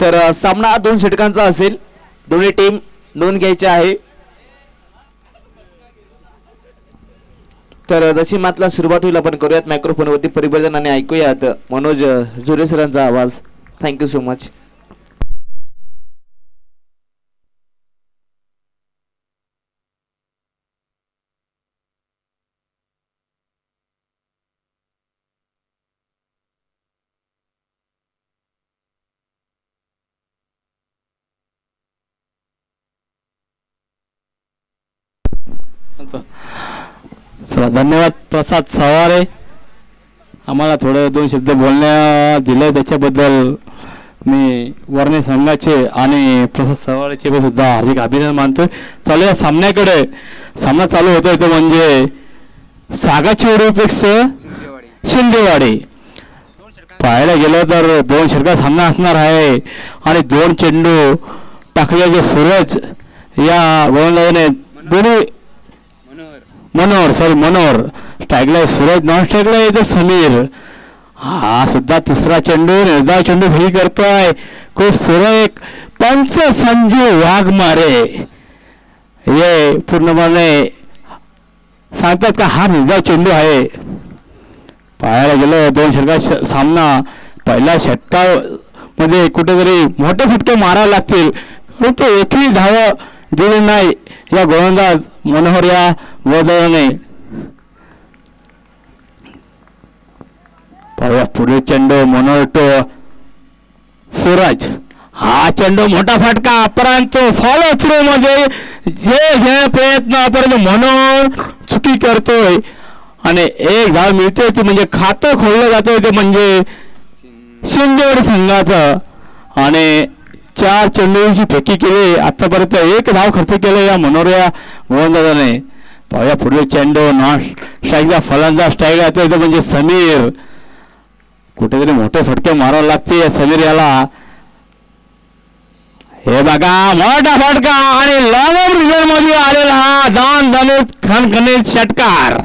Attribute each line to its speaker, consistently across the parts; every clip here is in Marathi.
Speaker 1: तर सामना 2 षटकांचा असेल. दोन्ही टीम नोंद घ्यायची आहे. तर जशी मातला सुरुवात होईल आपण करूयात मायक्रोफोनवरती परिवर्तन आणि ऐकूयात मनोज झुरे सरांचा आवाज. Thank you so much.
Speaker 2: चला धन्यवाद प्रसाद सवारे. आम्हाला थोडं 2 शब्द बोलण्या दिले त्याच्याबद्दल मी वर्णे संघाचे आणि प्रसाद सवारेचे सुद्धा हार्दिक अभिनंदन मानतोय. चालू या सामन्याकडे. सामना चालू होतोय तो म्हणजे सागाची उडीपेक्षा शिंदेवाडी. पाहायला गेलं तर 2 षटका सामना असणार आहे आणि 2 चेंडू टाकलेले सूरज या गोलंदाजाने दोन्ही मनोहर स्ट्राईकला सूरज, नॉन स्ट्राईकला येतो समीर. हा सुद्धा तिसरा चेंडू निर्धाव चेंडू फेरी करतोय. खूप सुरेख पंच संजू वाघमारे हे पूर्णपणे सांगतात का हा निर्धाव चेंडू आहे. पाहायला गेलो 2 षटका सामना. पहिल्या षटकामध्ये कुठेतरी मोठे फटके मारावे लागतील परंतु एकही धाव दिली नाही या गोलंदाज मनोहर या गोलंदाजाने. पुढे चेंडू मनोहर टू सूरज. हा चेंडू मोठा फटका परंतु फॉलो थ्रू मध्ये जे घेण्या प्रयत्न परंतु मनोहर चुकी करतोय आणि एक धाव मिळते ती म्हणजे खातं खोललं जातंय ते म्हणजे शिंदेवाडी संघाचं. आणि 4 चेंडूची फेकी केली. आतापर्यंत 1 धाव खर्च केला या मनोहर या गोलंदाजाने. पाहूया पुढे चेंडू नॉन स्ट्राईकचा फलंदाज स्ट्राईक येतोय तो म्हणजे समीर. कुठेतरी मोठे फटके मारावे लागते समीर याला. हे बघा मोठा फटका आणि लॉंग रिझल्ट मध्ये आलेला हा दानदणीत खणखणीत षटकार.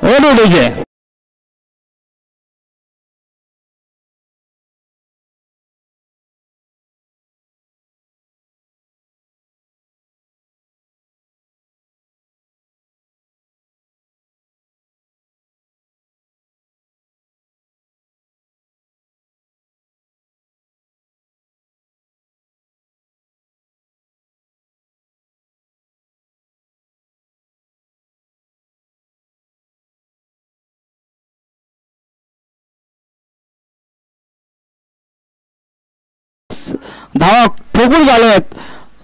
Speaker 2: ओडीचे धावा ठोकून झालेत.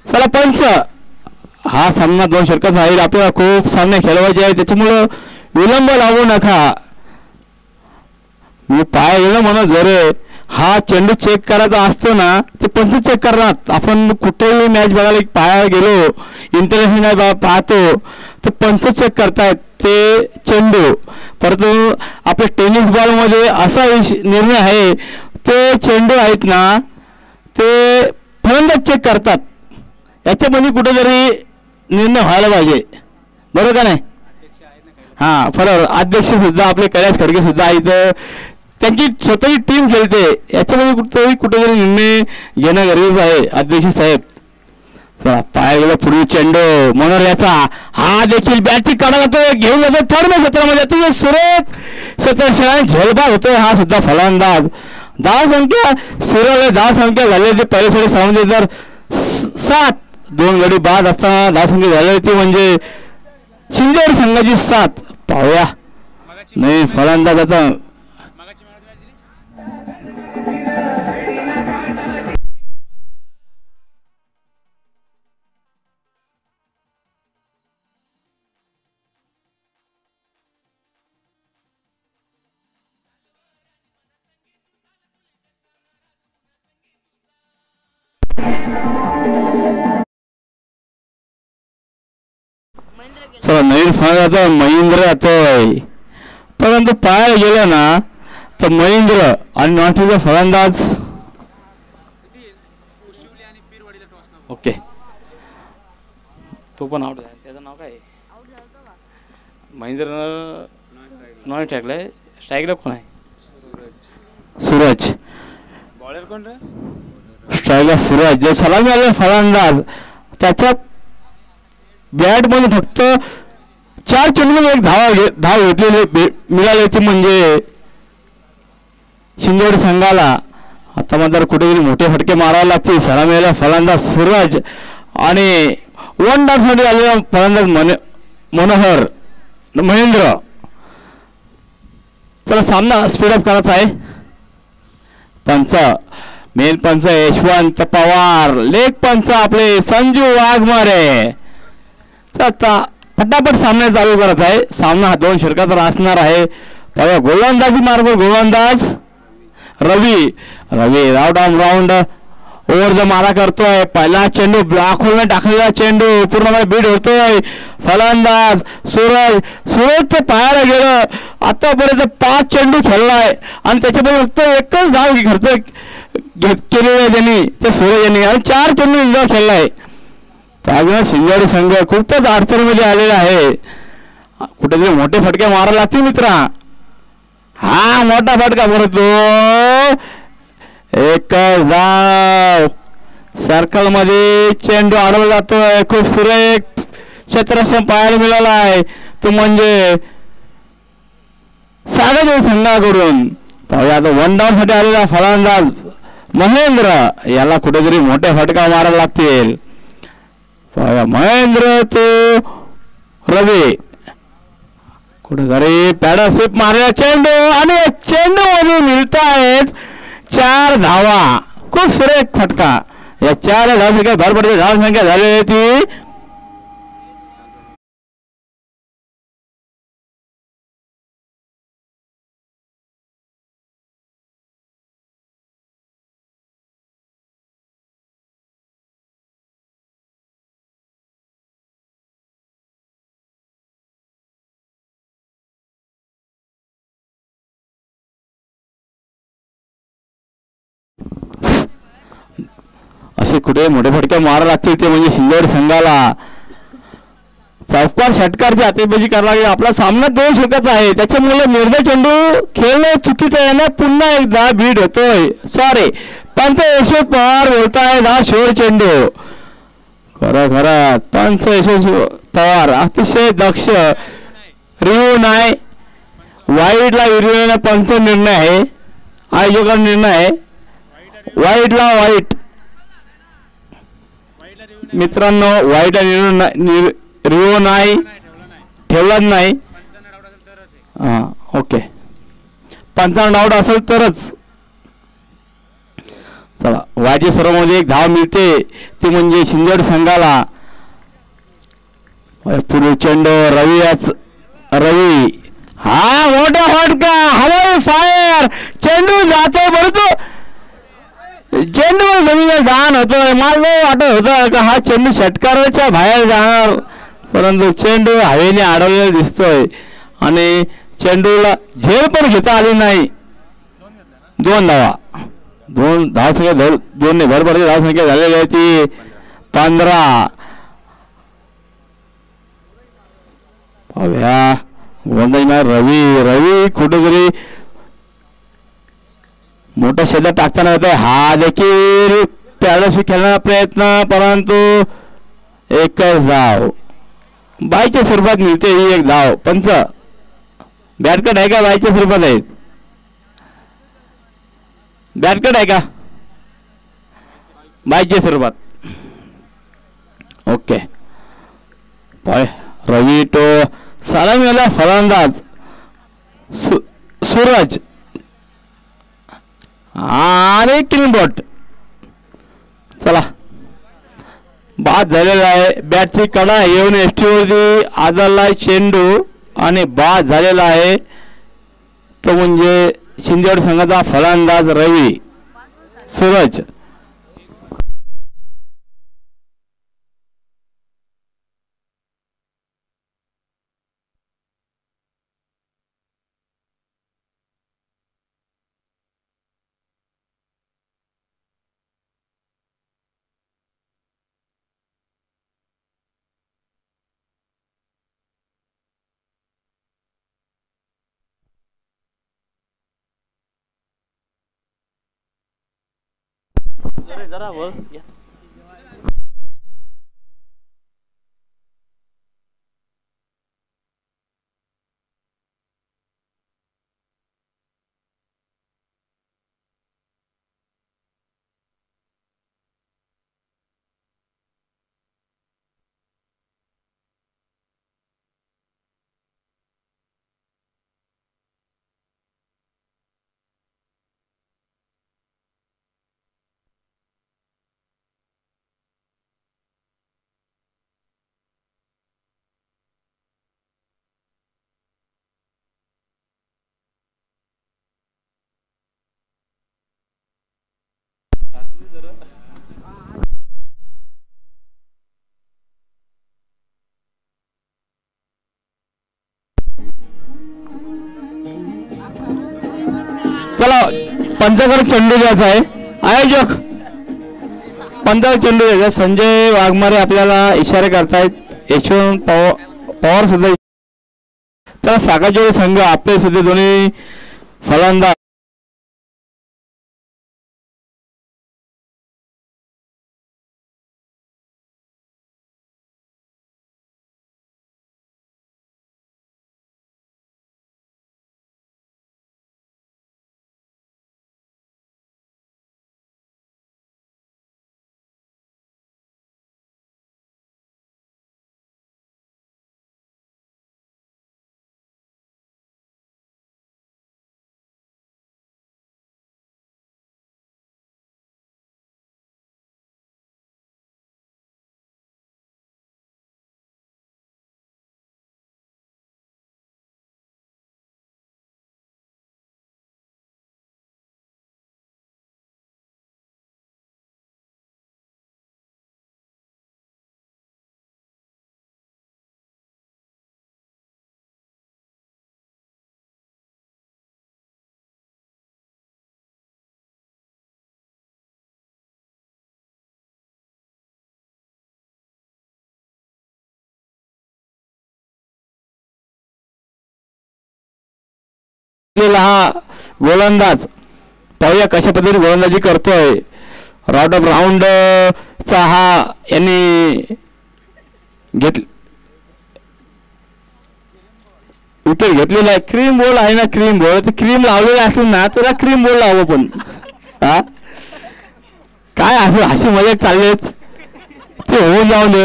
Speaker 2: चला पंच हा सामना 2 षटकात राहील. आपल्याला खूप सामने खेळवायचे आहे त्याच्यामुळं विलंब लागू नका. मी पाय गेलो म्हणून जरे हा चेंडू चेक करायचा असतो ना ते पंच चेक करणार. आपण कुठेही मॅच बघायला पाहायला गेलो इंटरनॅशनल मॅच पाहतो तर पंच चेक करतायत ते चेंडू. परंतु आपल्या टेनिस बॉलमध्ये असा निर्णय आहे ते चेंडू आहेत ना ते फलंदाज चेक करतात. याच्यामध्ये कुठेतरी निर्णय व्हायला पाहिजे बरोबर का नाही. हां बरोबर. अध्यक्ष सुद्धा आपले कैलास खडके सुद्धा इथं त्यांची स्वतःची टीम खेळते. याच्यामध्ये कुठेतरी निर्णय घेणं गरजेचं आहे अध्यक्ष साहेब. चला पाय गेला पुढील चेंडू मनोहर याचा. हा देखील बॅटची काढा जातो घेऊन जातो थर्ड क्षेत्रामध्ये अतिशय सुरेख क्षेत्रक्षणाने झेलबाद होतोय हा सुद्धा फलंदाज. 10 संख्या सिरल 10 संख्या झाली होती पहिल्या षटक सामने. तर 7 2 गडी बाद असताना 10 संख्या झाली होती म्हणजे शिंदेवाडी संघाची 7. पाहूया नाही फलंदाज आता चला नवीन फलंदाज महेंद्र येतोय. परंतु पाहायला गेलं ना तर महेंद्र आणि नॉटीचा फलंदाज ओके तो पण आउट झाला. त्याचं नाव काय महेंद्र नॉन स्ट्राईकला कोण आहे सूरज. बॉलर कोण रे स्ट्रायकर सुरुवात जे सलामी आले फलंदाज त्याच्या बॅट मध्ये फक्त 4 चेंडूमध्ये एक धाव घेतलेली मिळाली होती म्हणजे शिंदेवाडी संघाला. आता मात्र कुठेतरी मोठे फटके मारावे लागतील. सलामी आलेला फलंदाज सूरज आणि 1 डाऊनसाठी आलेला फलंदाज मनोहर महेंद्र. त्याला सामना स्पीडअप करायचा आहे. पंच मेन पंच यशवंत पवार, लेग पंच आपले संजू वाघमारे. आता पटापट सामना चालू करायचा आहे. सामना हा 2 षटकाचा असणार आहे. तेव्हा गोलंदाजी मार्ग गोलंदाज रवी राऊंड ओव्हर द मारा करतोय. पहिला चेंडू ब्लॉक होलने टाकलेला चेंडू पूर्णपणे बीड होतोय. फलंदाज सूरज ते पायाला गेलं. आतापर्यंत 5 चेंडू खेळलाय आणि त्याच्यामध्ये फक्त एकच धाव खर्च केलेला आहे त्यांनी ते सूरज यांनी आणि 4 चेंडू खेळलाय. त्यामुळे शिंदेवाडी संघ खूपच अडचणीमध्ये आलेला आहे. कुठेतरी मोठे फटके मारायला लागतील मित्रा. हा मोठा फटका पडतो. एकच धाव. सर्कल मध्ये चेंडू अडवला जातोय. खूप सुरेख क्षेत्ररक्षण पाहायला मिळाला आहे तो म्हणजे सागरदेव संघाकडून. आता 1 डाऊन साठी आलेला फलंदाज महेंद्र याला कुठेतरी मोठे फटका मारायला लागतील. महेंद्र तो रवी कुठेतरी पॅडा स्वीप मारलेला चेंडू आणि चेंडू मध्ये मिळत आहेत 4 धावा. खूप सुरेख फटका. या 4 धावसंख्या भरभरची धावसंख्या झालेली ती असे कुठे मोठे फटके मारा लागतील ते म्हणजे शिंदेवाडी संघाला. चौकार षटकारची आतिषबाजी करायला लागली. आपला सामना 2 षटकाचा आहे त्याच्यामुळे निर्णय चेंडू खेळणं चुकीचं आहे ना. पुन्हा एकदा बीड होतोय. सॉरी पंच यशवंत पवार बोलताय हा शोर चेंडू. खरं पंच यशवंत पवार अतिशय दक्ष. रिव्ह्यू नाही वाईडला रिव्ह्यू पंच निर्णय आहे. आयोजकाचा निर्णय आहे. वाईडला वाईट मित्रांनो वाईट रिव्ह्यू नाही ठेवलाच नाही. हां ओके 55 आउट असेल तरच. चला वाईटच्या सर्वांमध्ये एक धाव मिळते ती म्हणजे शिंदेवाडी संघाला. पूर्व चेंडू रवी हा मोठा फटका हवाई फायर चेंडू जातोय परंतु चेंडू जमिनीवर दान होतोय. मला वाटत होतं का हा चेंडू षटकाराच्या बाहेर जाणार परंतु चेंडू हवेने अडवलेला दिसतोय आणि चेंडूला झेल पण घेता आली नाही. 2 धावसंख्या 2 ने भरभरची धावसंख्या झालेली आहे ती 15. रवी कुठेतरी मोठा क्षेत्र टाकताना होता. हा देखील त्यावेळेस खेळण्याचा प्रयत्न परंतु एकच धाव बायच्या स्वरूपात मिळते. ही एक धाव. पंच बॅटकट आहे का बायच्या स्वरूपात आहेत. बॅटकट आहे का बायच्या स्वरूपात. ओके रवी तो सलामीला फलंदाज सूरज आणि किंगबॉट. चला बाद झालेला आहे. बॅटची कडा येऊन एसटीवरती आदळला चेंडू आणि बाद झालेला आहे तो म्हणजे शिंदेवाडी संघाचा फलंदाज रवी सूरज.
Speaker 1: जरा वर या.
Speaker 2: चला पंचाकडे चेंडू द्यायचा आहे. आयोजक पंचाकडे चेंडू द्यायचा. संजय वाघमारे आपल्याला इशारे करतायत. यशवंत पवार सुद्धा. तर सागाजोडी संघ आपले सुद्धा दोन्ही फलंदाज हा गोलंदाज पाहूया कशा पद्धतीने गोलंदाजी करतोय. राऊट ऑफ राऊंड चा हा यांनी विकेट घेतलेला आहे. क्रीम बोर्ड आहे ना, क्रीम बोर्ड क्रीम लावलेला असेल ना त्याला क्रीम बोर्ड लावू पण. हा काय असं हशी मजाक चाललेत ते होऊन जाऊन दे.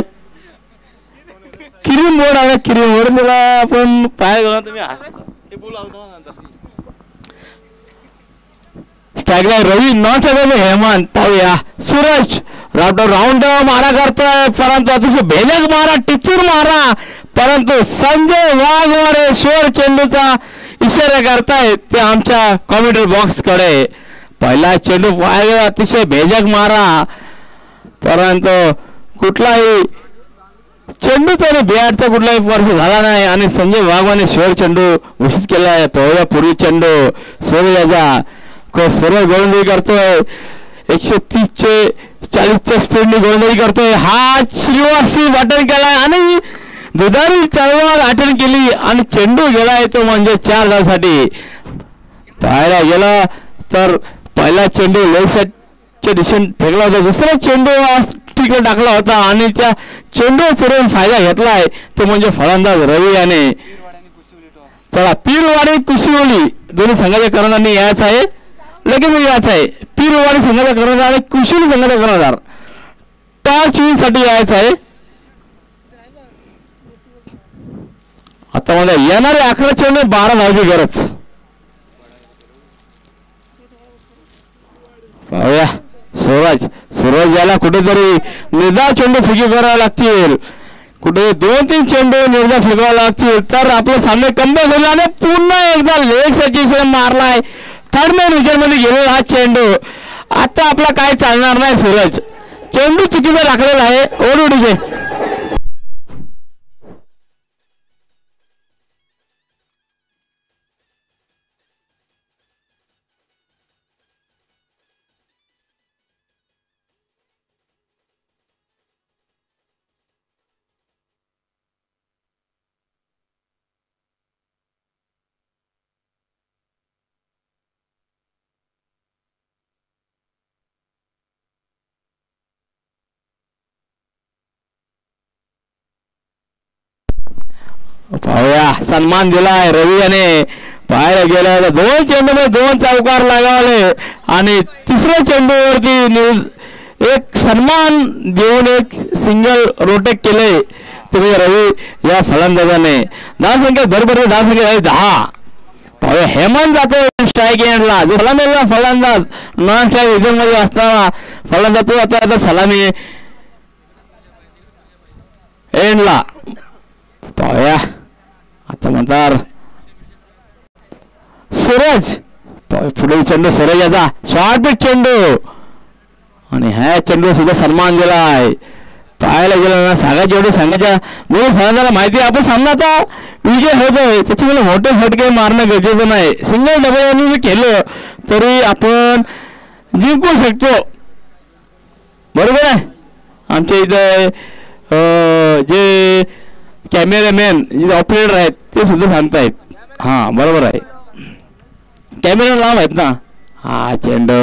Speaker 2: क्रीम बोर्ड आहे ना, क्रीम बोर्ड त्याला आपण पाय घेऊन तुम्ही स्ट्राईकला रवी नॉट हेमंत. पाहूया सूरज राऊंड मारा करतोय परंतु अतिशय भेदक मारा, टिचूर मारा, परंतु संजय वाघमारे शोर चेंडूचा इशारा करतायत ते आमच्या कॉमेंट्री बॉक्स कडे. पहिला चेंडू पाहिला अतिशय भेदक मारा, परंतु कुठलाही चेंडूचा आणि बॅटचा कुठलाही स्पर्श झाला नाही आणि संजय वाघमारे शोर चेंडू घोषित केला आहे. पाहूया पूर्वी चेंडू सूर्याचा सर्व गोलंदाजी करतोय. 130-40च्या स्पीडने गोलंदाजी करतोय. हा श्रीवासी वाटण केलाय आणि दुधारी चळवळ अटेंड केली आणि चेंडू गेलाय तो म्हणजे 4 धावांसाठी. पाहायला गेला तर पहिला चेंडू लेग साईडच्या दिशेने फेकला होता, दुसरा चेंडू स्टिकला टाकला होता आणि त्या चेंडू फिरून फायदा घेतलाय तो म्हणजे फलंदाज रवी याने. चला पीरवाडी कुशिवली दोन्ही संघाच्या कर्णधारांनी यायचं आहे, लगेच यायचं आहे. पीरवाडी संघाचा कर्णधार आणि कुशिवली संघाचा कर्णधार टॉस विन साठी यायचं आहे. आता मला येणारे 11 चेंडू 12 धावांची गरज. पाहूया सूरज याला कुठेतरी निर्धार चेंडू फेकी करावे लागतील, कुठे 2-3 चेंडू निर्धार फेकावे लागतील तर आपलं सामने कमबॅक होईल. आणि पुन्हा एकदा लेग साईडची मारलाय, थर्ड मॅन विकेट मध्ये गेलेला हा चेंडू. आता आपला काय चालणार नाही. सूरज चेंडू चुकीचा टाकलेला आहे. ओढूडीचे पाहूया सन्मान दिलाय रवी याने पाहायला गेला 2 चेंडूमध्ये 2 चौकार लगावले आणि तिसऱ्या चेंडूवरती एक सन्मान देऊन एक सिंगल रोटेट केले तुम्ही रवी या फलंदाजाने. धावसंख्या बरोबर धावसंख्या 10. पाहूया हेमंत जातो स्ट्राईक एंडला जो सलामीला फलंदाज नॉन स्ट्राईक रिझन मध्ये असताना फलंदाज तो आता सलामी एंडला. पाहूया आता म्हणतात सूरज पुढील चेंडू सूरज याचा शॉर्ट पिच चेंडू आणि ह्या चेंडू सुद्धा सन्मान दिलाय. पाहायला गेलं ना सांगायची एवढी सांगायच्या दोन्ही फलंदाजाला माहिती आपण सामना आता विजय होतोय त्याच्यामुळे मोठे फटके मारणं गरजेचं नाही. सिंगल डबल केलं तरी आपण जिंकू शकतो बरोबर आहे. आमच्या इथे जे कॅमेरामॅन जे ऑपरेटर आहेत ते सुद्धा सांगतायत. हां बरोबर आहे कॅमेरा लांब आहेत ना. हा चेंडू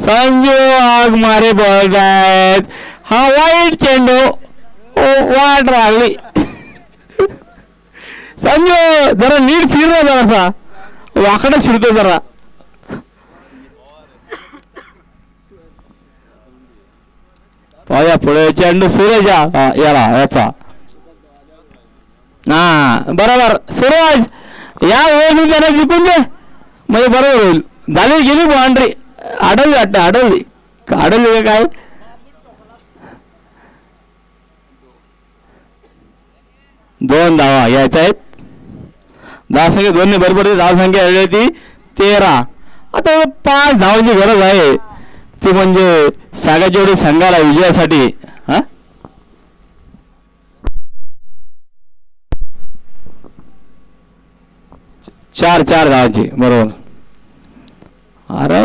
Speaker 2: संजू आग मारे बॉल आहेत. हा वाईट चेंडू वाट राहिली संजू जरा नीट फिरला जरासा वाकडच फिरतो जरा. पाहूया पुढे चेंडू सूरज याचा हा बरोबर सूरज या वेळेस त्यांना जिंकून दे म्हणजे बरोबर होईल. झाली गेली बाउंड्री अडवली वाटतं अडवली का काय. दोन धावा यायचा आहेत. धावसंख्या 2 बरोबर धावसंख्या आली होती 13. आता 5 धावांची गरज आहे ती म्हणजे सागाजेवढी संघाला विजयासाठी. हा 4 धावांची बरोबर. अरे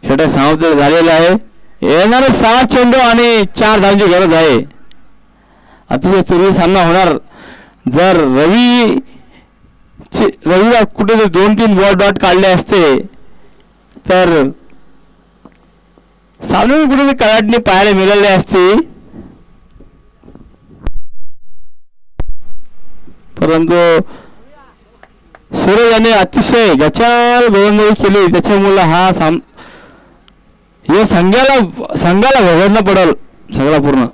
Speaker 2: शेवटी समाप्त झालेला आहे. येणारे 6 चेंडू आणि 4 धावांची गरज आहे. अतिशय सुरळीत सामना होणार. जर रविला कुठे 2-3 बॉल डॉट काढले असते तर सामने कुठे कलाटणी पाहायला मिळाली असती. परंतु सूरज याने अतिशय गचाल गोलंदाजी केली त्याच्यामुळे हा हे संघाला भोगवणं पडेल सगळा पूर्ण.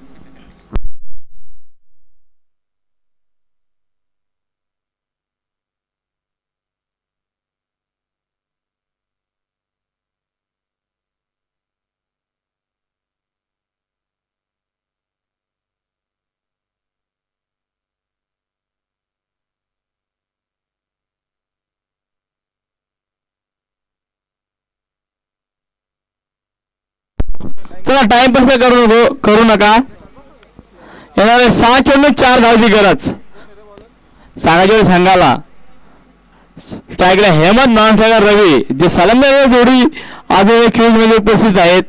Speaker 2: चला टाइमपास करू नका. येणारे 6 चेंडू 4 धावांची गरज सांगायची संघाला. स्ट्राईकला हेमंत नॉन स्ट्रायकर रवी जे सलामीला जोडी अजून क्रीज मध्ये उपस्थित आहेत.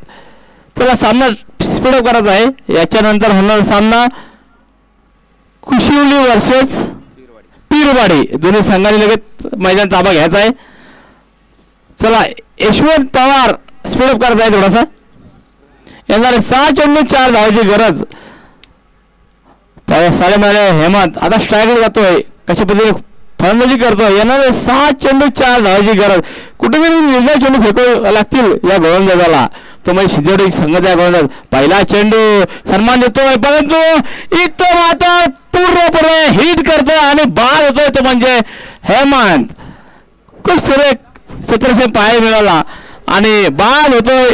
Speaker 2: चला सामना स्पीडअप करायचा आहे. याच्यानंतर होणार सामना कुशिवली वर्सेस पीरवाडी. दोन्ही संघांनी लगेच मैदान ताबा घ्यायचा आहे. चला यशवंत पवार स्पीडअप करायचा आहे थोडासा. येणारे 6 चेंडू 4 धावांची गरज. सालेमाने हेमंत आता स्ट्राईकला जातोय कशा पद्धतीने फलंदाजी करतोय. येणारे 6 चेंडू 4 धावांची गरज. कुठेतरी निर्णय चेंडू फेकावे लागतील या गोलंदाजाला. तो म्हणजे शिंदे संघाचा गोलंदाज. पहिला चेंडू सन्मान देतोय परंतु इथं मात्र पूर्णपणे हिट करतोय आणि बाद होतोय तो म्हणजे हेमंत. खूप सुरेख चित्रसे पाहायला मिळाला आणि बाद होतोय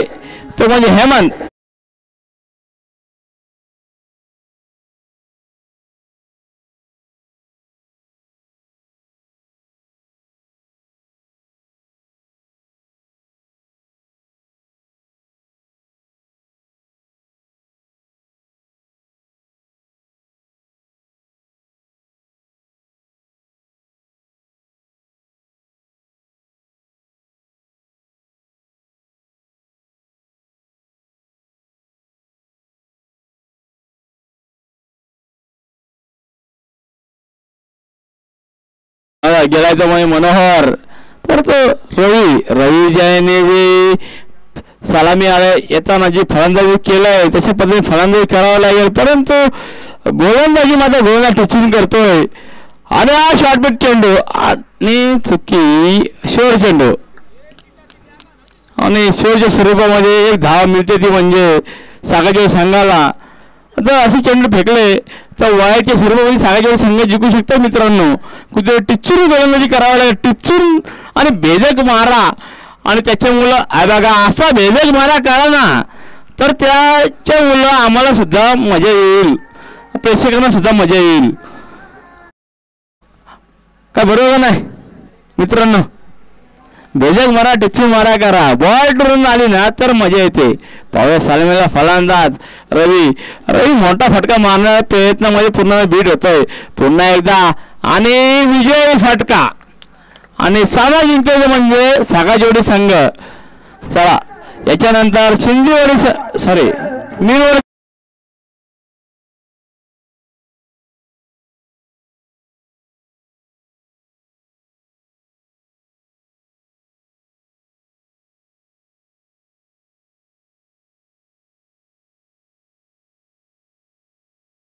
Speaker 2: तो म्हणजे हेमंत. गेला तर म्हणजे मनोहर परंतु रवी ज्याने जे सलामी आले येताना जी फलंदाजी केलंय तशा पद्धतीने फलंदाजी करावं लागेल, परंतु गोलंदाजी माझा गोलंदाज टिचिंग करतोय आणि हा शॉर्टबीट चेंडू आणि चुकी शोर चेंडू आणि शोरच्या स्वरूपामध्ये एक धाव मिळते ती म्हणजे सागाजोड संघाला. तर असे चेंडू फेकले तर वयाच्या स्वरूपामध्ये सागाजोड संघ जिंकू शकतात मित्रांनो. कुठे टिच्चून गोलंदाजी करावं लागेल, टिच्चून आणि भेदक मारा आणि त्याच्या मुलं बघा असा भेदक मारा करा ना तर त्याच्या मुलं आम्हाला सुद्धा मजा येईल, प्रेक्षकांना सुद्धा मजा येईल. काय बरोबर नाही मित्रांनो? भेदक मारा, टिच्चून मारा करा, बॉल टरून आली ना तर मजा येते. पाहूया सलामीला फलंदाज रवी मोठा फटका मारण्याच्या प्रयत्नामध्ये पूर्ण बीट होतोय पुन्हा एकदा आणि विजय फटका आणि सामना जिंकले म्हणजे सागाजोडी संघ. चला याच्यानंतर मिरवडी